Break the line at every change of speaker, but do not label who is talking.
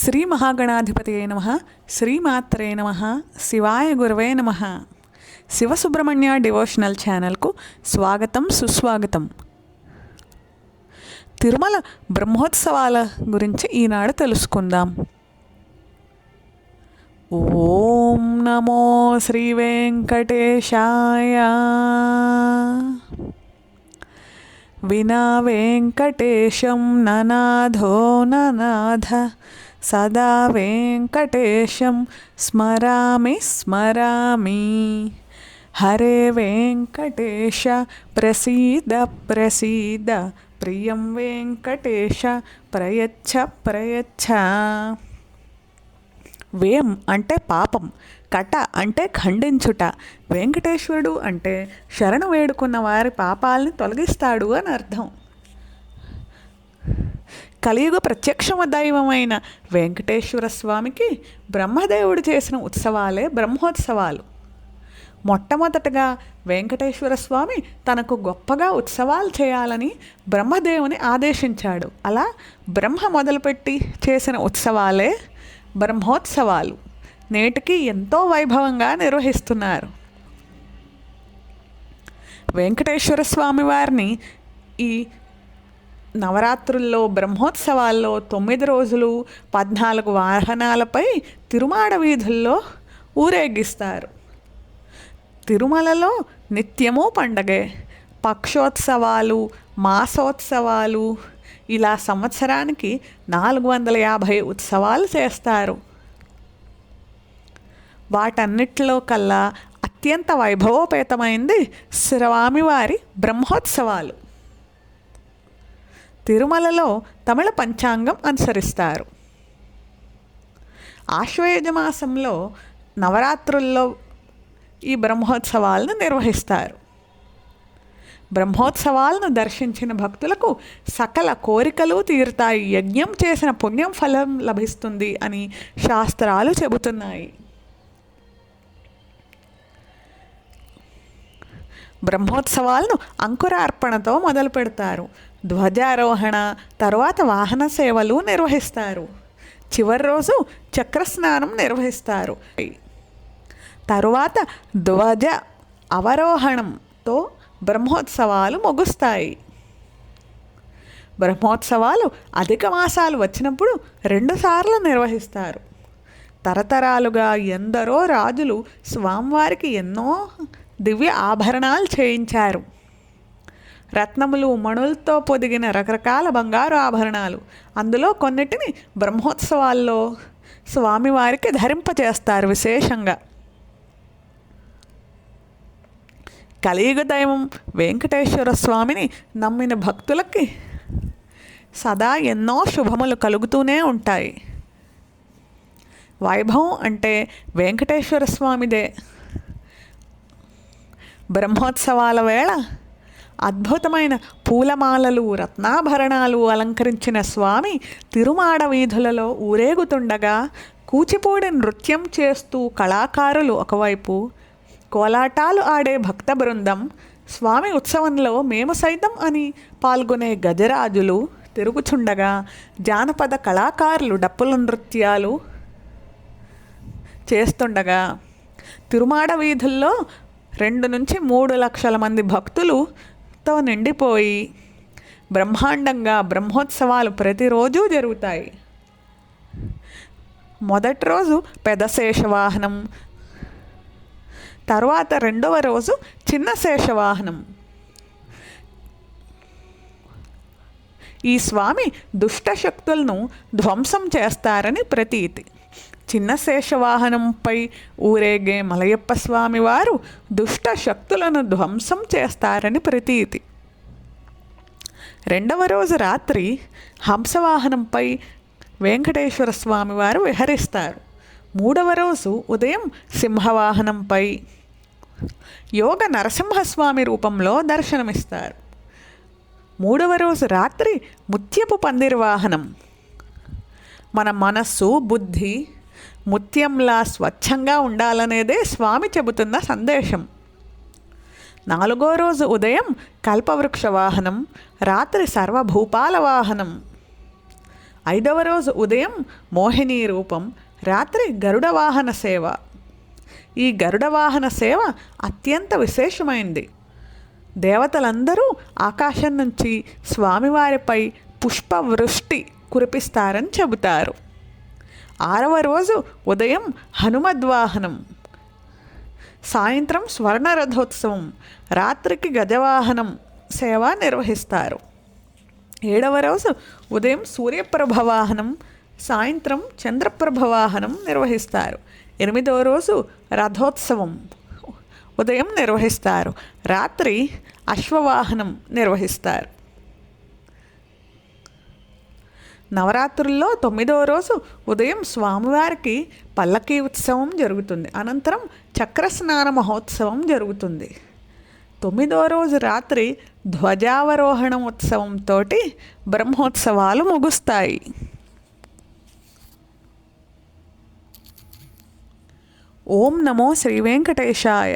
శ్రీ మహాగణాధిపతయే నమః. శ్రీమాత్రే నమః. శివాయ గురవే నమః. శివసుబ్రహ్మణ్య డివోషనల్ ఛానల్కు స్వాగతం, సుస్వాగతం. తిరుమల బ్రహ్మోత్సవాల గురించి ఈనాడు తెలుసుకుందాం. ఓం నమో శ్రీ వెంకటేశాయ. వినా వెంకటేశం ననాథో ననాథ, సదా వెంకటేశం స్మరామి స్మరామి. హరే వెంకటేశ ప్రసీద ప్రసీద, ప్రియం వెంకటేశ ప్రయచ్ఛ ప్రయచ్ఛ. వేం అంటే పాపం, కట అంటే ఖండించుట. వెంకటేశ్వరుడు అంటే శరణు వేడుకున్న వారి పాపాలని తొలగిస్తాడు అని అర్థం. కలియుగ ప్రత్యక్షమ దైవమైన వెంకటేశ్వర స్వామికి బ్రహ్మదేవుడు చేసిన ఉత్సవాలే బ్రహ్మోత్సవాలు. మొట్టమొదటగా వెంకటేశ్వర స్వామి తనకు గొప్పగా ఉత్సవాలు చేయాలని బ్రహ్మదేవుని ఆదేశించాడు. అలా బ్రహ్మ మొదలుపెట్టి చేసిన ఉత్సవాలే బ్రహ్మోత్సవాలు. నేటికి ఎంతో వైభవంగా నిర్వహిస్తున్నారు. వెంకటేశ్వర స్వామి వారిని ఈ నవరాత్రుల్లో బ్రహ్మోత్సవాల్లో 9 రోజులు 14 వాహనాలపై తిరుమాడ వీధుల్లో ఊరేగిస్తారు. తిరుమలలో నిత్యము పండగే. పక్షోత్సవాలు, మాసోత్సవాలు, ఇలా సంవత్సరానికి 450 ఉత్సవాలు చేస్తారు. వాటన్నిటిలో కల్లా అత్యంత వైభవోపేతమైంది స్వామివారి బ్రహ్మోత్సవాలు. తిరుమలలో తమిళ పంచాంగం అనుసరిస్తారు. ఆశ్వయుజ మాసంలో నవరాత్రుల్లో ఈ బ్రహ్మోత్సవాలను నిర్వహిస్తారు. బ్రహ్మోత్సవాలను దర్శించిన భక్తులకు సకల కోరికలు తీరుతాయి, యజ్ఞం చేసిన పుణ్యం ఫలం లభిస్తుంది అని శాస్త్రాలు చెబుతున్నాయి. బ్రహ్మోత్సవాలను అంకురార్పణతో మొదలు పెడతారు. ధ్వజారోహణ, తరువాత వాహన సేవలు నిర్వహిస్తారు. చివరి రోజు చక్రస్నానం నిర్వహిస్తారు. తరువాత ధ్వజ అవరోహణంతో బ్రహ్మోత్సవాలు ముగుస్తాయి. బ్రహ్మోత్సవాలు అధిక మాసాలు వచ్చినప్పుడు 2 సార్లు నిర్వహిస్తారు. తరతరాలుగా ఎందరో రాజులు స్వామివారికి ఎన్నో దివ్య ఆభరణాలు చేయించారు. రత్నములు, మణులతో పొదిగిన రకరకాల బంగారు ఆభరణాలు. అందులో కొన్నిటిని బ్రహ్మోత్సవాల్లో స్వామివారికి ధరింపచేస్తారు. విశేషంగా కలియుగ దైవం వెంకటేశ్వర స్వామిని నమ్మిన భక్తులకి సదా ఎన్నో శుభములు కలుగుతూనే ఉంటాయి. వైభవం అంటే వెంకటేశ్వర స్వామిదే. బ్రహ్మోత్సవాల వేళ అద్భుతమైన పూలమాలలు, రత్నాభరణాలు అలంకరించిన స్వామి తిరుమాడ వీధులలో ఊరేగుతుండగా కూచిపూడి నృత్యం చేస్తూ కళాకారులు ఒకవైపు, కోలాటాలు ఆడే భక్త బృందం, స్వామి ఉత్సవంలో మేము సైతం అని పాల్గొనే గజరాజులు తిరుగుచుండగా జానపద కళాకారులు డప్పుల నృత్యాలు చేస్తుండగా తిరుమాడ వీధుల్లో 2 నుంచి 3 లక్షల మంది భక్తులతో నిండిపోయి బ్రహ్మాండంగా బ్రహ్మోత్సవాలు ప్రతిరోజు జరుగుతాయి. మొదటి రోజు పెద్ద శేషవాహనం, తర్వాత 2వ రోజు చిన్న శేషవాహనం. ఈ స్వామి దుష్ట శక్తులను ధ్వంసం చేస్తారని ప్రతీతి. చిన్న శేషవాహనంపై ఊరేగే మలయప్ప స్వామి వారు దుష్ట శక్తులను ధ్వంసం చేస్తారని ప్రతీతి. 2వ రోజు రాత్రి హంసవాహనంపై వెంకటేశ్వర స్వామి వారు విహరిస్తారు. 3వ రోజు ఉదయం సింహవాహనంపై యోగ నరసింహస్వామి రూపంలో దర్శనమిస్తారు. 3వ రోజు రాత్రి ముత్యపు పందిరి వాహనం. మన మనస్సు, బుద్ధి ముత్యంలా స్వచ్ఛంగా ఉండాలనేదే స్వామి చెబుతున్న సందేశం. 4వ రోజు ఉదయం కల్పవృక్ష వాహనం, రాత్రి సర్వభూపాల వాహనం. 5వ రోజు ఉదయం మోహిని రూపం, రాత్రి గరుడ వాహన సేవ. ఈ గరుడ వాహన సేవ అత్యంత విశేషమైంది. దేవతలందరూ ఆకాశం నుంచి స్వామివారిపై పుష్పవృష్టి కురిపిస్తారని చెబుతారు. 6వ రోజు ఉదయం హనుమద్వాహనం, సాయంత్రం స్వర్ణరథోత్సవం, రాత్రికి గజవాహనం సేవ నిర్వహిస్తారు. 7వ రోజు ఉదయం సూర్యప్రభ వాహనం, సాయంత్రం చంద్రప్రభ వాహనం నిర్వహిస్తారు. 8వ రోజు రథోత్సవం ఉదయం నిర్వహిస్తారు, రాత్రి అశ్వవాహనం నిర్వహిస్తారు. నవరాత్రుల్లో 9వ రోజు ఉదయం స్వామివారికి పల్లకీ ఉత్సవం జరుగుతుంది. అనంతరం చక్రస్నాన మహోత్సవం జరుగుతుంది. 9వ రోజు రాత్రి ధ్వజావరోహణ ఉత్సవంతో బ్రహ్మోత్సవాలు ముగుస్తాయి. ఓం నమో శ్రీ వెంకటేశాయ.